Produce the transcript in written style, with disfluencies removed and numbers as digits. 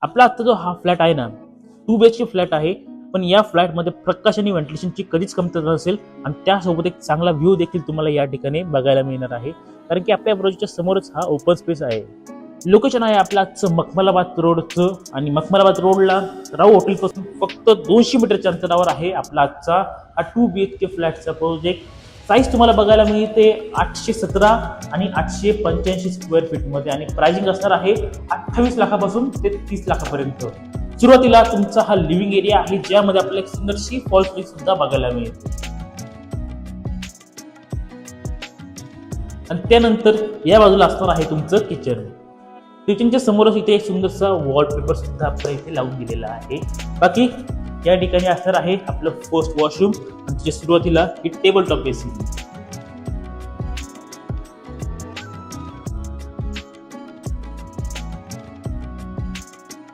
आपला आजचा जो हा फ्लॅट आहे ना, 2 BHK फ्लॅट आहे, पण या फ्लॅटमध्ये प्रकाश आणि व्हेंटिलेशनची कधीच कमतरता नसेल आणि त्यासोबत एक चांगला व्ह्यू देखील तुम्हाला या ठिकाणी बघायला मिळणार आहे, कारण की आपल्या प्रोजेक्टच्या समोरच हा ओपन स्पेस आहे. लोकेशन आहे आपलं आजचं मखमलाबाद रोडचं आणि मखमलाबाद रोडला राव हॉटेलपासून फक्त 200 मीटरच्या अंतरावर आहे आपला आजचा हा 2 BHK फ्लॅटचा प्रोजेक्ट. साईज तुम्हाला बघायला मिळते 817 आणि 885 स्क्वेअर फीटमध्ये आणि प्राइसिंग असणार आहे 28 लाखापासून ते 30 लाखापर्यंत. सुरुवातीला तुमचा हा लिव्हिंग एरिया आहे, ज्यामध्ये आपल्याला एक सुंदरशी फॉल स्पेस सुद्धा बघायला मिळते आणि त्यानंतर या बाजूला असणार आहे तुमचं किचन. किचनच्या समोरच इथे एक सुंदरसा वॉलपेपर सुद्धा आपल्या इथे लावून दिलेला आहे. बाकी या ठिकाणी असणार आहे आपलं फर्स्ट वॉशरूम आणि त्याच्या सुरुवातीला ही टेबल टॉप एसी.